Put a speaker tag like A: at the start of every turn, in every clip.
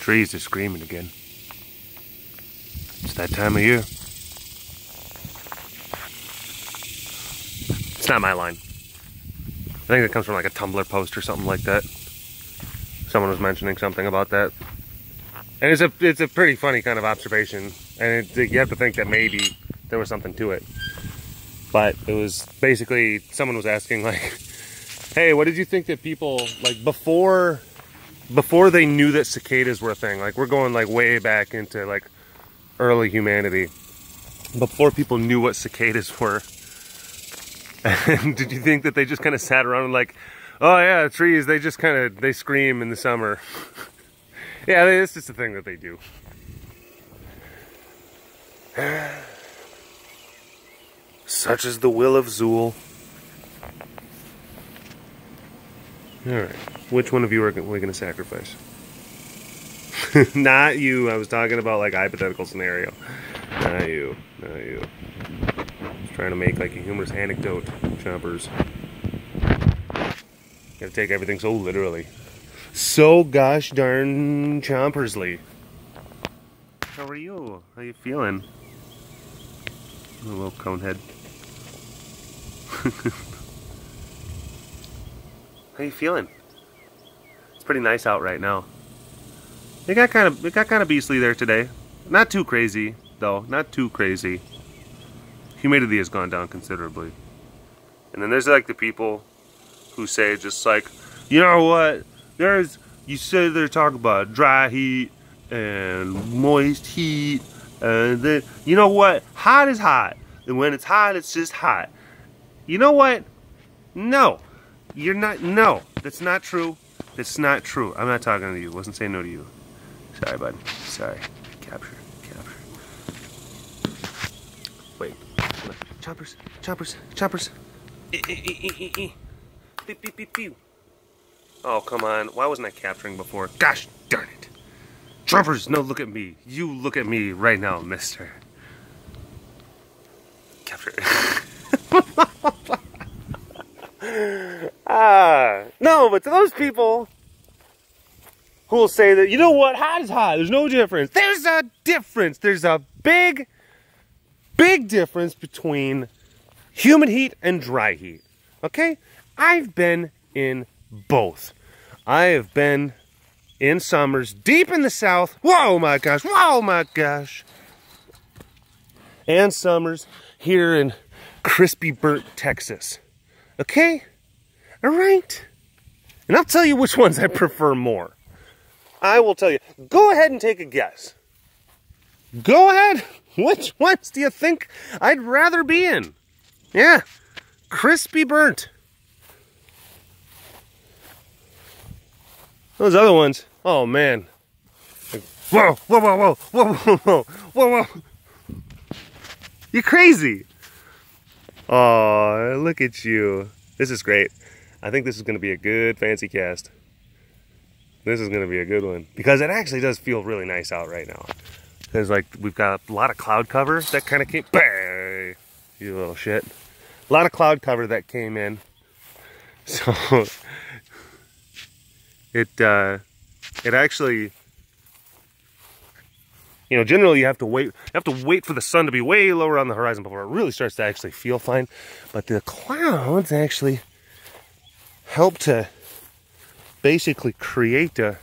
A: Trees are screaming again. It's that time of year. It's not my line. I think it comes from like a Tumblr post or something like that. Someone was mentioning something about that. And it's a pretty funny kind of observation. And you have to think that maybe there was something to it. But it was basically, someone was asking like, hey, what did you think that people, like before they knew that cicadas were a thing, like we're going like way back into like early humanity, before people knew what cicadas were, and did you think that they just kind of sat around and like, oh yeah, trees, they just kind of, they scream in the summer. Yeah, it's just a thing that they do. Such is the will of Zool. Alright, which one of you are we going to sacrifice? Not you, I was talking about like a hypothetical scenario. Not you, not you. Just trying to make like a humorous anecdote, chompers. Gotta take everything so literally. So gosh darn chompersly. How are you? How you feeling? A little conehead. How you feeling? It's pretty nice out right now. It got kind of beastly there today. Not too crazy though. Not too crazy. Humidity has gone down considerably. And then there's like the people who say just like, you know what? You say they're talking about dry heat and moist heat, and then you know what? Hot is hot, and when it's hot, it's just hot. You know what? No. You're not, no, that's not true. That's not true. I'm not talking to you. Wasn't saying no to you. Sorry, bud. Sorry. Capture. Wait. Choppers. Beep, beep, beep, beep. Oh, come on. Why wasn't I capturing before? Gosh darn it. Choppers, no, look at me. You look at me right now, mister. Capture. No, but to those people who will say that, you know what, hot is hot, there's no difference. There's a difference. There's a big difference between humid heat and dry heat. Okay? I've been in both. I have been in summers deep in the south. Whoa, my gosh. And summers here in crispy burnt Texas. Okay? All right? And I'll tell you which ones I prefer more. I will tell you. Go ahead and take a guess. Go ahead. Which ones do you think I'd rather be in? Yeah. Crispy burnt. Those other ones. Oh, man. Whoa. You're crazy. Oh, look at you. This is great. I think this is going to be a good Fancycast. This is going to be a good one. Because it actually does feel really nice out right now. There's like, we've got a lot of cloud cover that kind of came... Bah, you little shit. A lot of cloud cover that came in. So, it actually... You know, generally you have to wait for the sun to be way lower on the horizon before it really starts to actually feel fine. But the clouds actually help to basically create an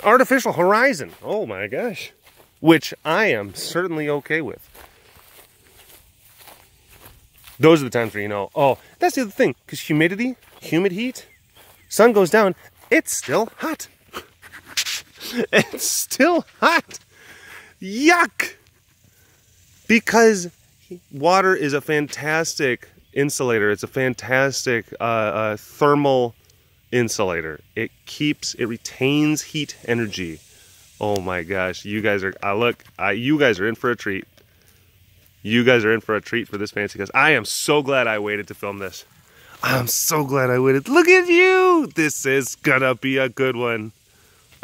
A: artificial horizon. Oh my gosh. Which I am certainly okay with. Those are the times where you know, oh, that's the other thing. Because humidity, humid heat, sun goes down, it's still hot. It's still hot. Yuck! Because water is a fantastic insulator. It's a fantastic thermal insulator. It retains heat energy. Oh my gosh, you guys are, you guys are in for a treat. You guys are in for a treat for this Fancycast. I am so glad I waited to film this. I'm so glad I waited. Look at you! This is gonna be a good one.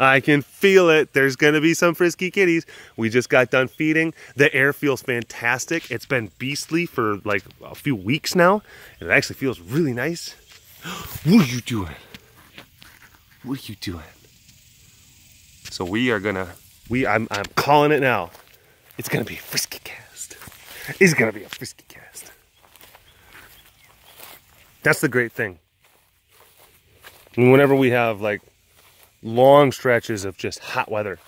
A: I can feel it. There's going to be some frisky kitties. We just got done feeding. The air feels fantastic. It's been beastly for like a few weeks now. And it actually feels really nice. What are you doing? What are you doing? So I'm calling it now. It's gonna be a Frisky cast. It's gonna be a Frisky cast. That's the great thing. And whenever we have like long stretches of just hot weather,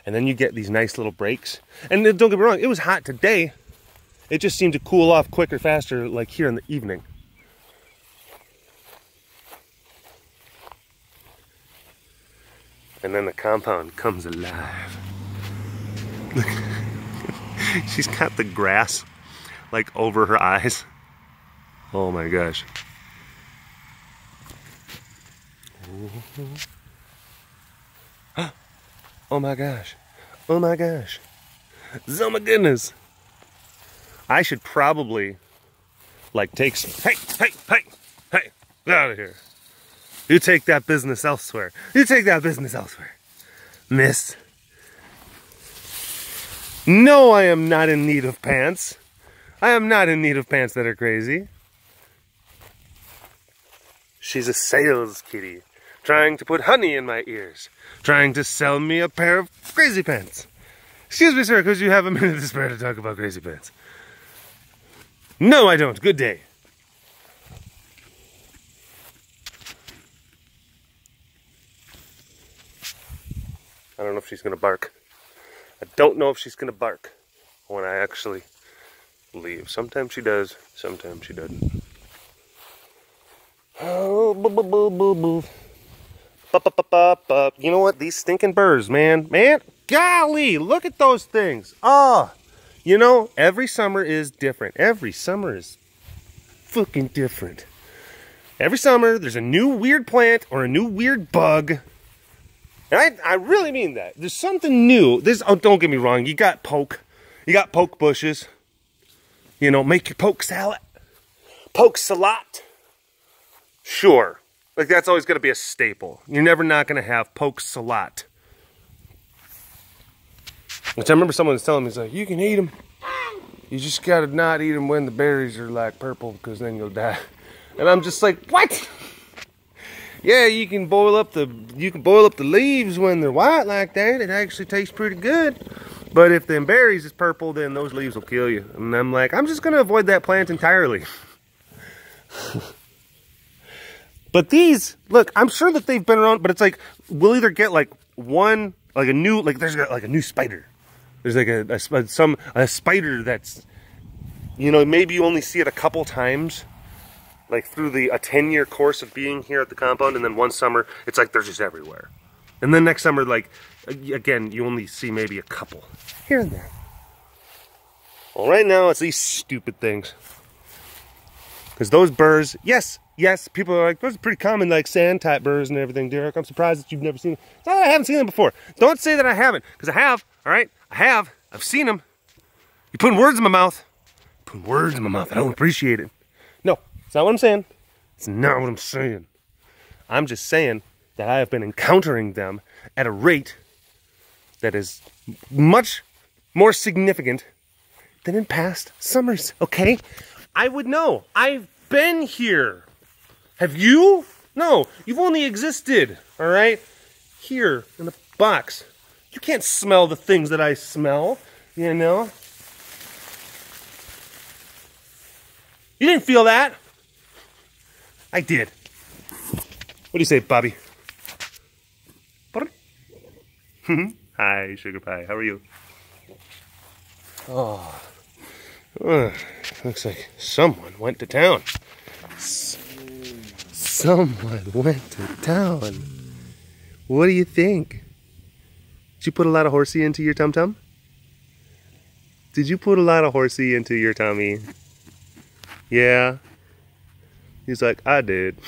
A: and then you get these nice little breaks. And don't get me wrong, it was hot today. It just seemed to cool off quicker, faster, like here in the evening. And then the compound comes alive. Look, she's got the grass like over her eyes. Oh my gosh. Oh my gosh. Oh my gosh. Oh my goodness. I should probably like take some, hey, get out of here. You take that business elsewhere. You take that business elsewhere. Miss. No, I am not in need of pants. I am not in need of pants that are crazy. She's a sales kitty, trying to put honey in my ears, trying to sell me a pair of crazy pants. Excuse me, sir, could you have a minute to spare to talk about crazy pants? No, I don't. Good day. I don't know if she's going to bark. I don't know if she's going to bark when I actually leave. Sometimes she does, sometimes she doesn't. Oh, boo, boo, boo, boo, boo. You know what? These stinking birds, man. Golly, look at those things. You know, every summer is different. Every summer is fucking different. Every summer, there's a new weird plant or a new weird bug. And I really mean that. There's something new. Oh, don't get me wrong. You got poke. You got poke bushes. You know, make your poke salad. Poke salad. Sure. Like, that's always going to be a staple. You're never not going to have poke salad. Which I remember someone was telling me, he's like, you can eat them. You just got to not eat them when the berries are like purple, because then you'll die. And I'm just like, what? Yeah, you can boil up the leaves when they're white like that. It actually tastes pretty good. But if them berries is purple, then those leaves will kill you. And I'm like, I'm just going to avoid that plant entirely. But these, look, I'm sure that they've been around, but it's like, we'll either get like one, like a new, like there's like a new spider. There's like a spider that's, you know, maybe you only see it a couple times. Like through a 10-year course of being here at the compound, and then one summer, it's like they're just everywhere. And then next summer, like, again, you only see maybe a couple. Here and there. Well, right now, it's these stupid things. Because those burrs, yes, people are like, those are pretty common, like sand-type burrs and everything, Derek. I'm surprised that you've never seen them. It's not that I haven't seen them before. Don't say that I haven't, because I have, all right? I have. I've seen them. You're putting words in my mouth. Putting words in my mouth. I don't appreciate it. No. It's not what I'm saying. It's not what I'm saying. I'm just saying that I have been encountering them at a rate that is much more significant than in past summers, okay? I would know. I've been here. Have you? No, you've only existed, all right? Here in the box. You can't smell the things that I smell, you know? You didn't feel that. I did. What do you say, Bobby? Hi, Sugar Pie. How are you? Oh. Looks like someone went to town. Someone went to town. What do you think? Did you put a lot of horsey into your tum-tum? Did you put a lot of horsey into your tummy? Yeah. He's like, I did.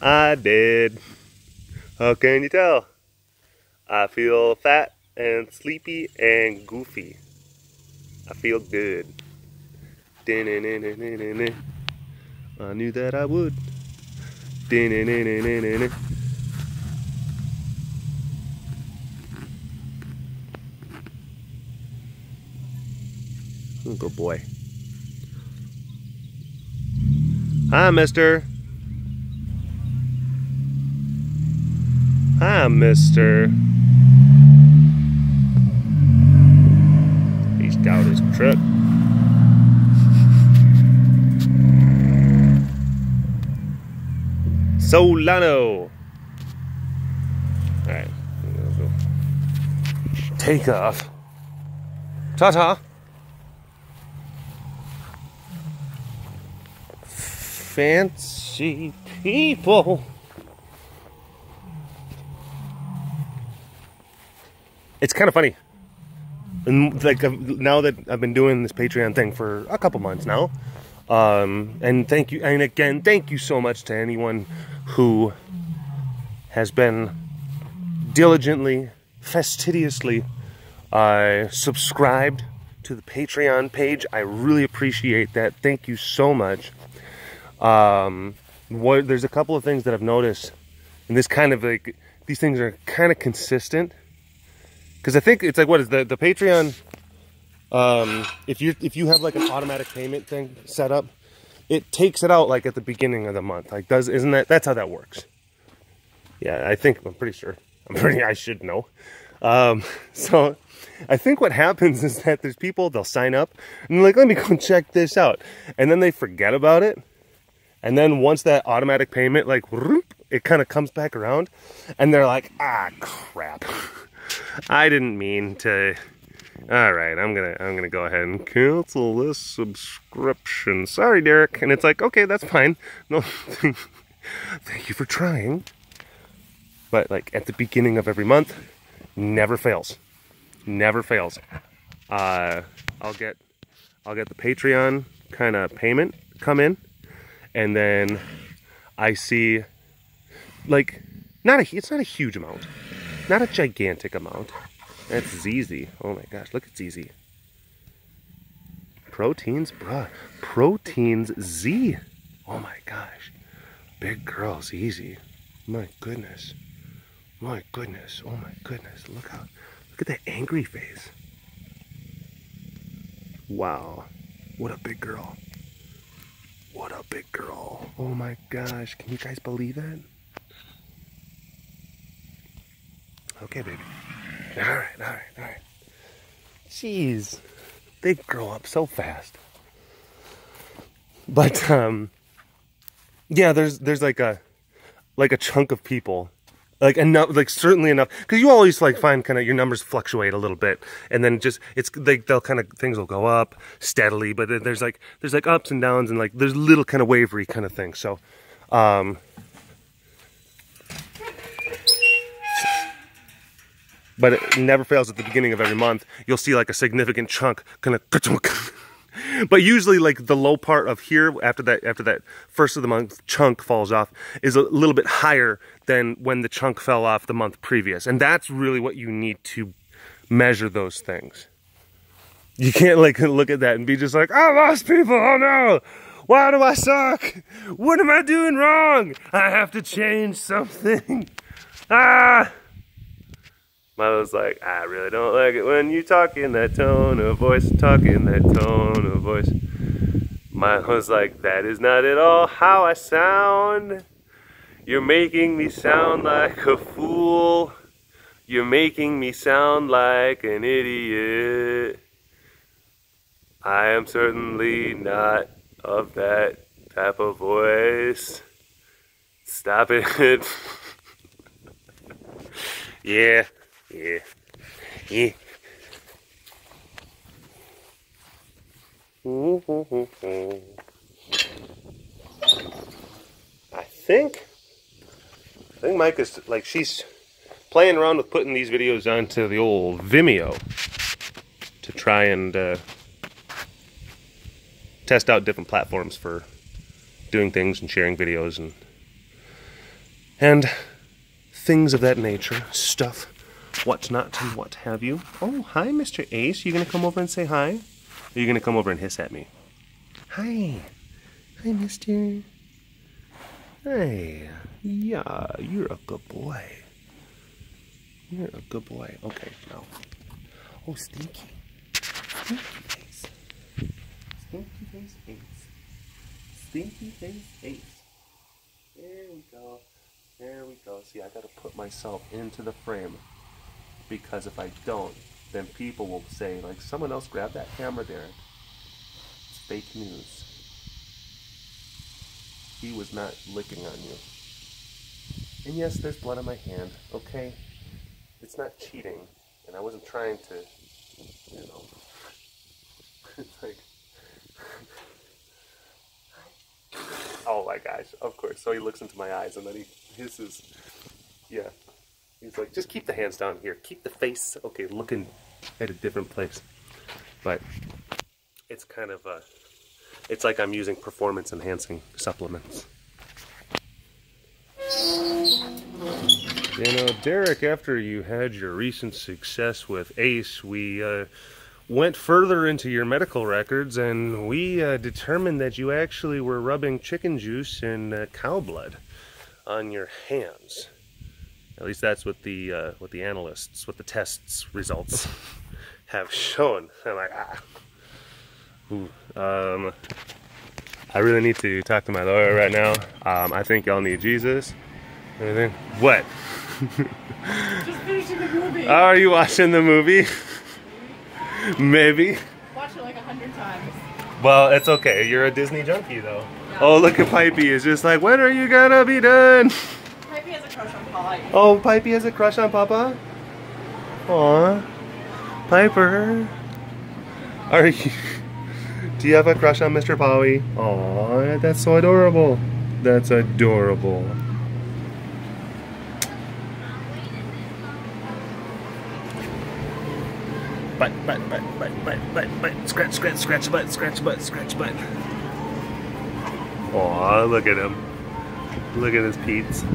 A: I did. How can you tell? I feel fat and sleepy and goofy. I feel good. I knew that I would. Oh, good boy. Hi, mister. Hi. Yeah, mister. He's down his truck. Solano. Alright. Take off. Ta-ta. Fancy people. It's kind of funny. And like now that I've been doing this Patreon thing for a couple months now. And thank you, and again, thank you so much to anyone who has been diligently, fastidiously subscribed to the Patreon page. I really appreciate that. Thank you so much. There's a couple of things that I've noticed, and this kind of like, these things are kind of consistent. Because I think it's like, what is the Patreon, if you have like an automatic payment thing set up, it takes it out like at the beginning of the month. Like that's how that works. Yeah, I'm pretty sure. I should know. So I think what happens is that there's people, they'll sign up and they're like, let me go check this out. And then they forget about it. And then once that automatic payment, like, it kind of comes back around and they're like, ah, crap. I didn't mean to. All right, I'm gonna go ahead and cancel this subscription. Sorry, Derek. And it's like, okay, that's fine. No, thank you for trying. But like at the beginning of every month, never fails. Never fails. I'll get the Patreon kind of payment come in, and then I see like it's not a huge amount. Not a gigantic amount. That's ZZ. Oh my gosh, look at ZZ. Proteins, bruh. Proteins Z. Oh my gosh. Big girl ZZ. My goodness. My goodness. Oh my goodness. Look at that angry face. Wow. What a big girl. What a big girl. Oh my gosh. Can you guys believe it? Okay, baby. All right. Jeez, they grow up so fast. But yeah, there's like a chunk of people, like enough, like certainly enough, because you always like find kind of your numbers fluctuate a little bit, and then just they'll kind of things will go up steadily, but there's like ups and downs, and like there's little kind of wavery kind of thing. So. But it never fails at the beginning of every month. You'll see like a significant chunk kind of, but usually like the low part of here after that first of the month chunk falls off is a little bit higher than when the chunk fell off the month previous. And that's really what you need to measure those things. You can't like look at that and be just like, I lost people, oh no! Why do I suck? What am I doing wrong? I have to change something. Mother's like, I really don't like it when you talk in that tone of voice, Mine was like, that is not at all how I sound. You're making me sound like a fool. You're making me sound like an idiot. I am certainly not of that type of voice. Stop it. Yeah. I think Mike is like, she's playing around with putting these videos onto the old Vimeo to try and test out different platforms for doing things and sharing videos and things of that nature, stuff, what's not and what have you. Oh, hi, Mr. Ace. You gonna come over and say hi? Or are you gonna come over and hiss at me? Hi. Hi, mister. Hey. Yeah, you're a good boy. You're a good boy. Okay, now. Oh, stinky. Stinky face. Stinky face Ace. Stinky face Ace. There we go. There we go. See, I gotta put myself into the frame, because if I don't, then people will say, like, someone else grabbed that camera, Derek. It's fake news. He was not licking on you. And yes, there's blood on my hand, okay? It's not cheating, and I wasn't trying to, you know, it's like, oh my gosh, of course. So he looks into my eyes, and then he hisses, yeah. He's like, just keep the hands down here. Keep the face, okay, looking at a different place. But it's kind of, it's like I'm using performance-enhancing supplements. You know, Derek, after you had your recent success with Ace, we went further into your medical records, and we determined that you actually were rubbing chicken juice and cow blood on your hands. At least that's what the analysts, what the tests results have shown. I'm like, Ooh, I really need to talk to my lawyer right now. I think y'all need Jesus. Anything? What?
B: Just finishing the movie.
A: Oh, are you watching the movie? Maybe.
B: Watched it like 100 times.
A: Well, it's okay. You're a Disney junkie, though. Yeah. Oh, look at Pipey. It's just like, when are you gonna be done?
B: Pipey has a crush on Polly.
A: Oh, Pipey has a crush on Papa? Aw. Piper. Are you... Do you have a crush on Mr. Polly? Aw, that's so adorable. That's adorable. Butt, scratch, scratch, scratch butt, scratch butt, scratch butt. Aw, look at him. Look at his Pete's. Do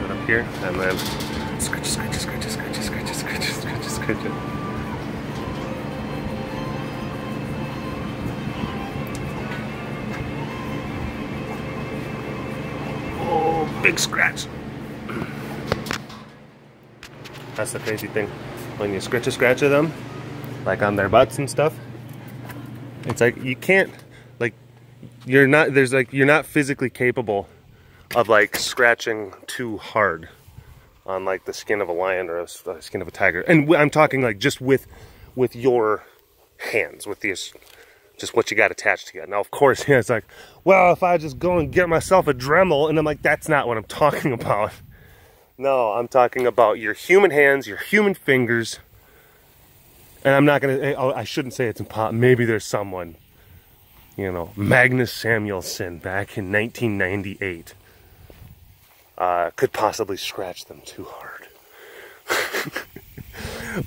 A: it up here, and then scratch, scratch, scratch, scratch, scratch, scratch, scratch, scratch it. Oh, big scratch. That's the crazy thing. When you scratch of them, like on their butts and stuff, it's like you can't, like, you're not physically capable of like scratching too hard on like the skin of a lion or the skin of a tiger. And I'm talking like just with your hands, with these, just what you got attached together. Now, of course, yeah, it's like, well, if I just go and get myself a Dremel, and I'm like, that's not what I'm talking about. No, I'm talking about your human hands, your human fingers. And I'm not going to, I shouldn't say it's impossible. Maybe there's someone, you know, Magnus Samuelsson back in 1998 could possibly scratch them too hard.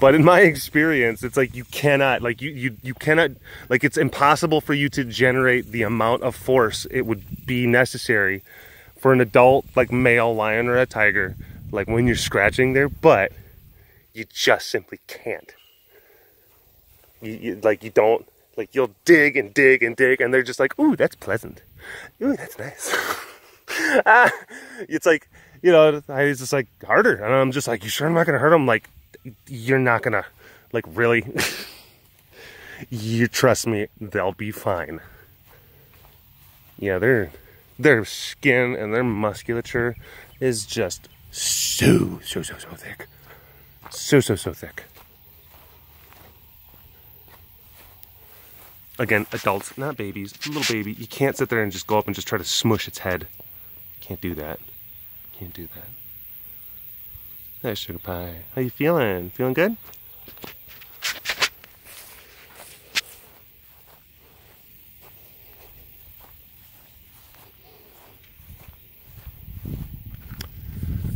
A: But in my experience, it's like you cannot, like you cannot, like it's impossible for you to generate the amount of force it would be necessary for an adult, like male lion or a tiger, like when you're scratching their butt, you just simply can't. You don't, like you'll dig and dig and dig, and they're just like, ooh, that's pleasant. Ooh, that's nice. It's like, you know, it's just like harder. And I'm just like, you sure I'm not going to hurt them? Like, you're not going to, like, really? You trust me, they'll be fine. Yeah, their skin and their musculature is just so thick. So thick. Again, adults, not babies. A little baby, you can't sit there and just go up and just try to smush its head. Can't do that. Can't do that. Hey, sugar pie. How you feeling? Feeling good?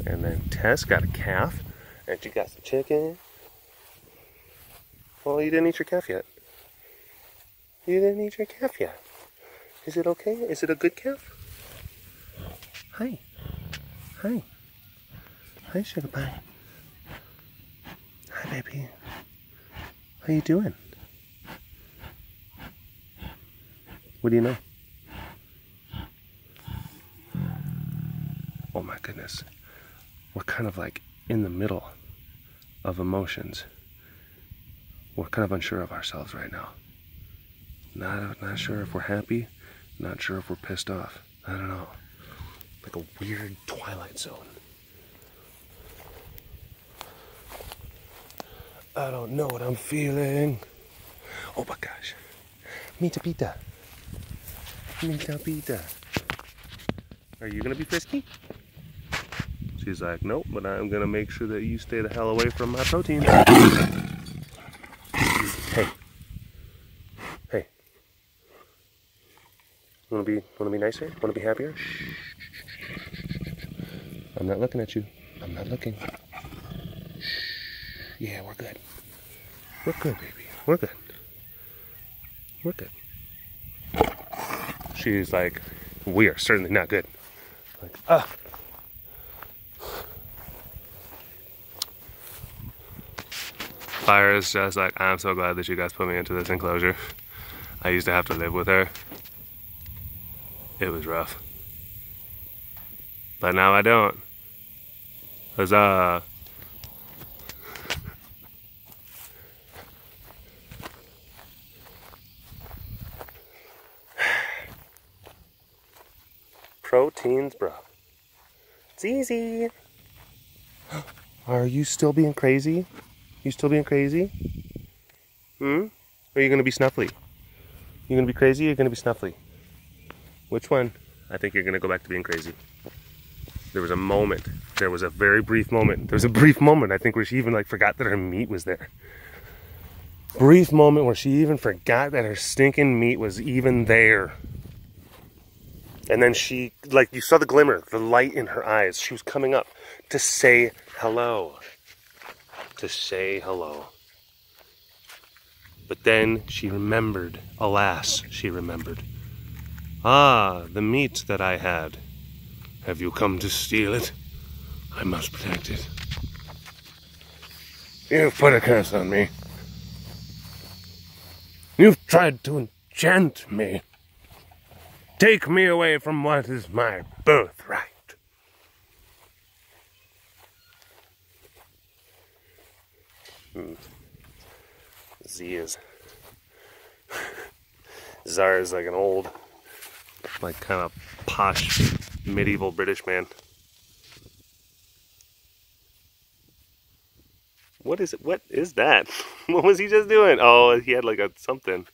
A: And then Tess got a calf, and she got some chicken. Well, you didn't eat your calf yet. You didn't eat your calf yet. Is it okay? Is it a good calf? Hi. Hi. Hi, sugar pie. Hi, baby. How you doing? What do you know? Oh my goodness. We're kind of like in the middle of emotions. We're kind of unsure of ourselves right now. Not sure if we're happy, not sure if we're pissed off. I don't know. Like a weird Twilight Zone. I don't know what I'm feeling. Oh my gosh. Mita pita. Mita pita. Are you gonna be Frisky? She's like, nope, but I'm gonna make sure that you stay the hell away from my protein. Hey. Hey. Wanna be nicer? Wanna be happier? Shh. I'm not looking at you. I'm not looking. Shh. Yeah, we're good. We're good, baby. We're good. We're good. She's like, we are certainly not good. Like, Fire is just like, I'm so glad that you guys put me into this enclosure. I used to have to live with her. It was rough. But now I don't. Huzzah. Proteins, bro. It's easy. Are you still being crazy? You still being crazy? Or are you gonna be snuffly? You gonna be crazy or you gonna be snuffly? Which one? I think you're gonna go back to being crazy. There was a moment. There was a very brief moment. There was a brief moment, I think, where she even like forgot that her meat was there. Brief moment where she even forgot that her stinking meat was even there. And then she, like, you saw the glimmer, the light in her eyes. She was coming up to say hello. To say hello. But then she remembered, alas, she remembered. Ah, the meat that I had. Have you come to steal it? I must protect it. You've put a curse on me. You've tried to enchant me. Take me away from what is my birthright. Z is... Czar is like an old, like kind of posh, medieval British man. What is it? What is that? What was he just doing? Oh, he had like a something.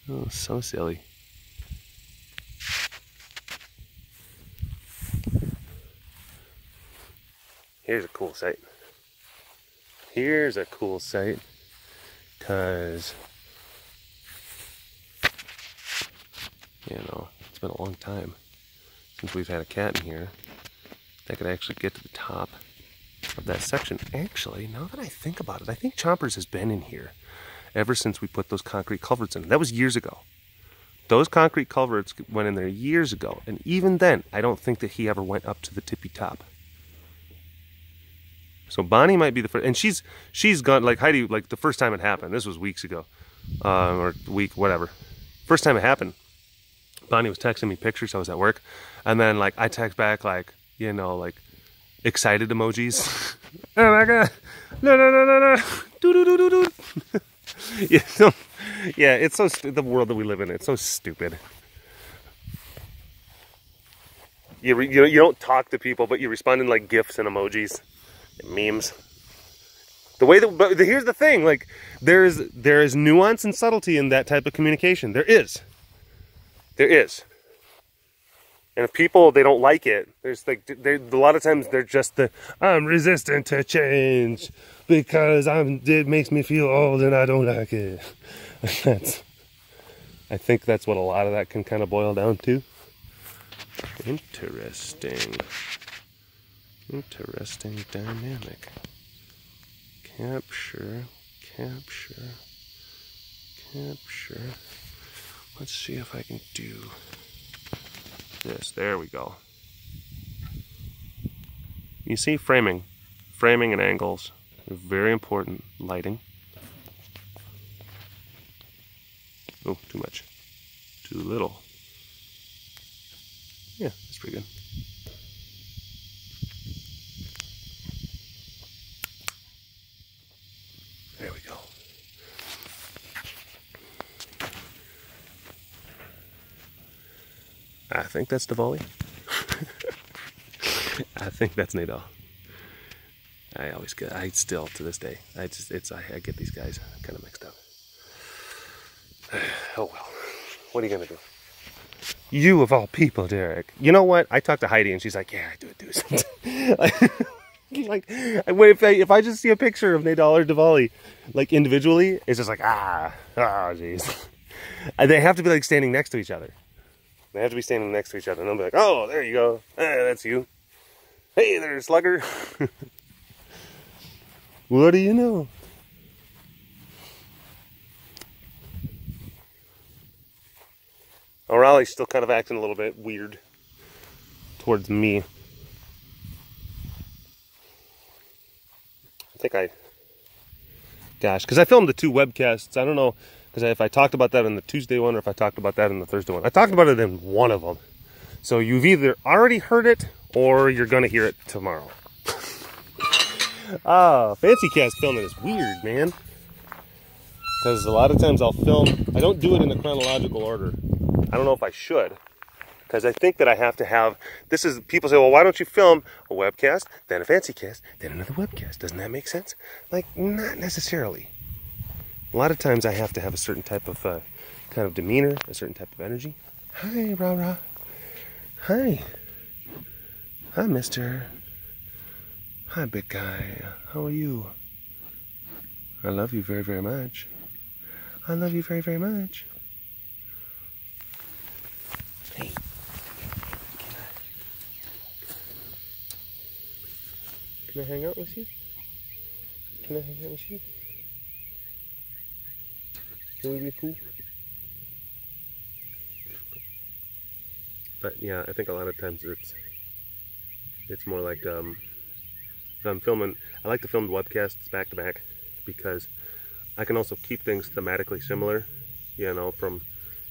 A: Oh, so silly. Here's a cool sight. Here's a cool sight. 'Cause, you know, it's been a long time since we've had a cat in here that could actually get to the top of that section. Actually, now that I think about it, I think Chompers has been in here ever since we put those concrete culverts in. That was years ago. Those concrete culverts went in there years ago, and even then, I don't think that he ever went up to the tippy top. So Bonnie might be the first, and she's gone, like Heidi, like the first time it happened, this was weeks ago, or week, whatever. First time it happened, Bonnie was texting me pictures, I was at work, and then like I text back like, you know, like excited emojis. Oh my God, no, do. Yeah, it's so the world that we live in. It's so stupid. You don't talk to people, but you respond in like GIFs and emojis, and memes. The way that, but here's the thing: like there is nuance and subtlety in that type of communication. There is. And if people, they don't like it, there's like, a lot of times they're just I'm resistant to change because it makes me feel old and I don't like it. I think that's what a lot of that can kind of boil down to. Interesting dynamic. Capture. Let's see if I can do this. There we go. You see framing and angles are very important. Lighting. Oh, too much. Too little. Yeah, that's pretty good. There we go. I think that's Diwali. I think that's Nadal. I still, to this day, I get these guys kind of mixed up. Oh well, what are you gonna do? You of all people, Derek. You know what? I talked to Heidi and she's like, yeah, I do it too. Like, if I just see a picture of Nadal or Diwali, like individually, it's just like, jeez. They have to be like standing next to each other. They have to be standing next to each other. And they'll be like, oh, there you go. That's you. Hey there, slugger. What do you know? O'Reilly's still kind of acting a little bit weird towards me. Gosh, because I filmed the 2 webcasts. I don't know because if I talked about that in the Tuesday one or if I talked about that in the Thursday one. I talked about it in one of them. So you've either already heard it or you're going to hear it tomorrow. Fancycast filming is weird, man. Because a lot of times I'll film, I don't do it in a chronological order. I don't know if I should. Because I think that I have to have, people say, well, why don't you film a webcast, then a Fancycast, then another webcast? Doesn't that make sense? Like, not necessarily. A lot of times I have to have a certain type of kind of demeanor, a certain type of energy. Hi, rah-rah. Hi. Hi, mister. Hi, big guy. How are you? I love you very, very much. I love you very, very much. Hey. Can I hang out with you? Can I hang out with you? Can we be cool? But yeah, I think a lot of times it's more like if I'm filming, I like to film the webcasts back to back because I can also keep things thematically similar, you know, from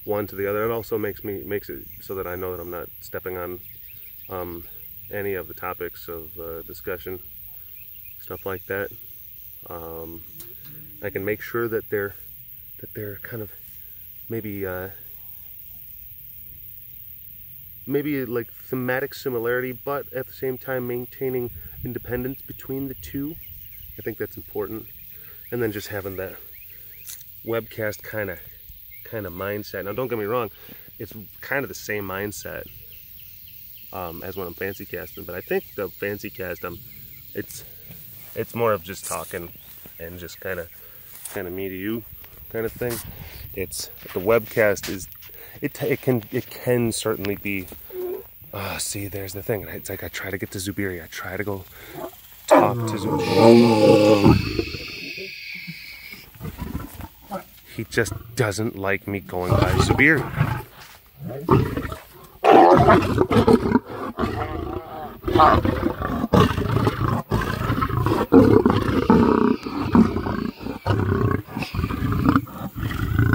A: one to the other. It also makes it so that I know that I'm not stepping on any of the topics of discussion, stuff like that. I can make sure that they're kind of maybe like thematic similarity, but at the same time maintaining independence between the two. I think that's important. And then just having that webcast kind of mindset. Now, don't get me wrong, it's kind of the same mindset as when I'm fancy casting, but I think the fancy cast, it's more of just talking and just kind of me to you kind of thing. It's the webcast is it can certainly be. See, there's the thing. It's like I try to get to Zubiri. I try to go talk to Zubiri. He just doesn't like me going by Zubiri.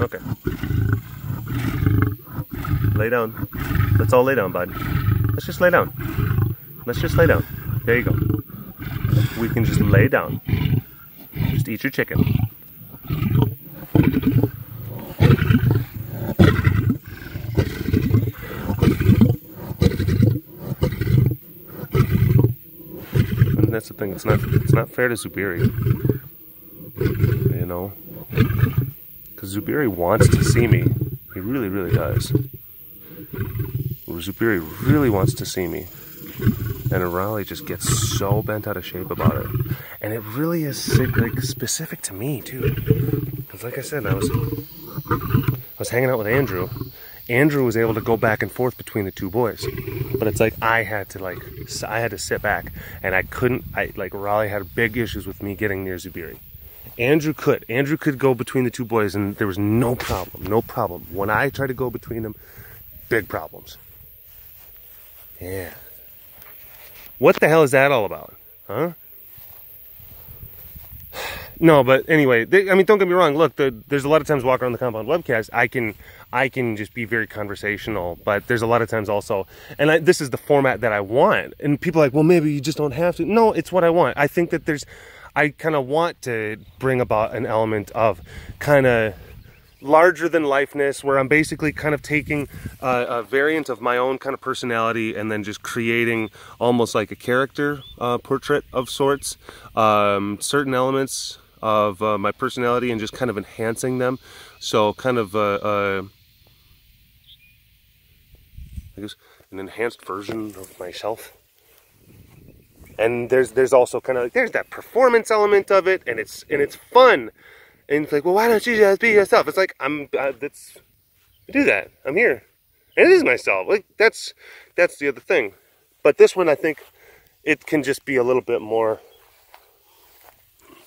A: Okay. Lay down. Let's all lay down, bud. Let's just lay down. Let's just lay down. There you go. We can just lay down. Just eat your chicken. And that's the thing. It's not fair to Zubiri. You know, because Zubiri wants to see me. He really, really does. Zubiri really wants to see me, and Raleigh just gets so bent out of shape about it. And it really is like specific to me too, because like I said, I was hanging out with Andrew. Andrew was able to go back and forth between the two boys, but it's like I had to sit back, and I couldn't. Raleigh had big issues with me getting near Zubiri. Andrew could go between the two boys, and there was no problem. When I tried to go between them, big problems. Yeah. What the hell is that all about? Huh? No, but anyway, I mean, don't get me wrong. Look, there's a lot of times walking around the compound webcast, I can just be very conversational, but there's a lot of times also, and this is the format that I want. And people are like, well, maybe you just don't have to. No, it's what I want. I think that I kind of want to bring about an element of kind of larger than lifeness, where I'm basically kind of taking a variant of my own kind of personality and then just creating almost like a character portrait of sorts, certain elements of my personality and just kind of enhancing them. So kind of I guess an enhanced version of myself. And there's also kind of like, there's that performance element of it, and it's fun. And it's like, well, why don't you just be yourself? It's like, I do that. I'm here. And it is myself. Like, that's the other thing. But this one, I think it can just be a little bit more,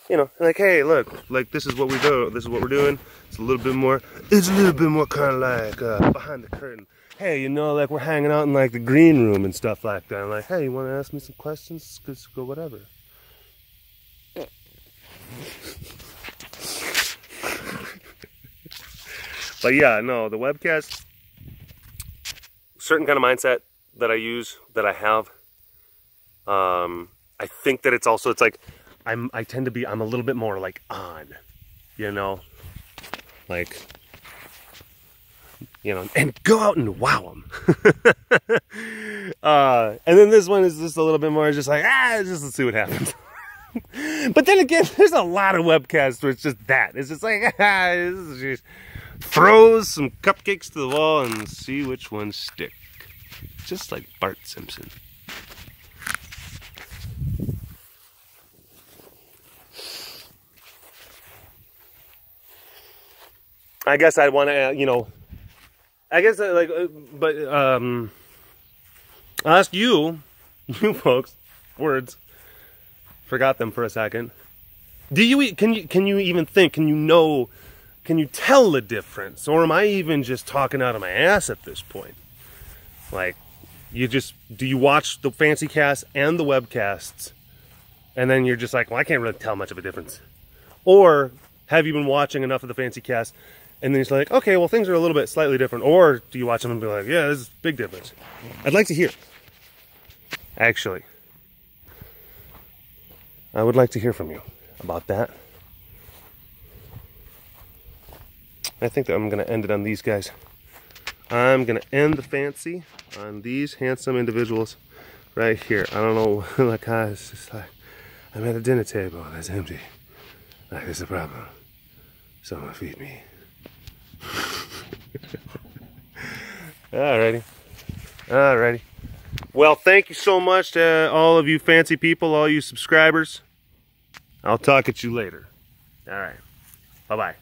A: you know, like, hey, look, like, this is what we do. This is what we're doing. It's a little bit more kind of like behind the curtain. Hey, you know, like, we're hanging out in, like, the green room and stuff like that. I'm like, hey, you want to ask me some questions? Just go whatever. But yeah, no, the webcast, certain kind of mindset that I use, that I have, I think that it's also, it's like, I'm a little bit more like on, you know, like, you know, and go out and wow them. And then this one is just a little bit more just like, just let's see what happens. But then again, there's a lot of webcasts where it's just that. It's just like, this is just, throw some cupcakes to the wall and see which ones stick. Just like Bart Simpson. I guess I want to, you know, I guess but I'll ask you folks, words, forgot them for a second. Can you even think, can you tell the difference? Or am I even just talking out of my ass at this point? Like, do you watch the Fancycast and the webcasts, and then you're just like, well, I can't really tell much of a difference? Or have you been watching enough of the Fancycast, and then it's like, okay, well, things are a little bit slightly different? Or do you watch them and be like, yeah, this is a big difference? I'd like to hear. Actually, I would like to hear from you about that. I think that I'm going to end it on these guys. I'm going to end the fancy on these handsome individuals right here. I don't know, like, it's just like, I'm at a dinner table that's empty. Like, there's a problem. Someone feed me. Alrighty. Well, thank you so much to all of you fancy people, all you subscribers. I'll talk at you later. Alright. Bye-bye.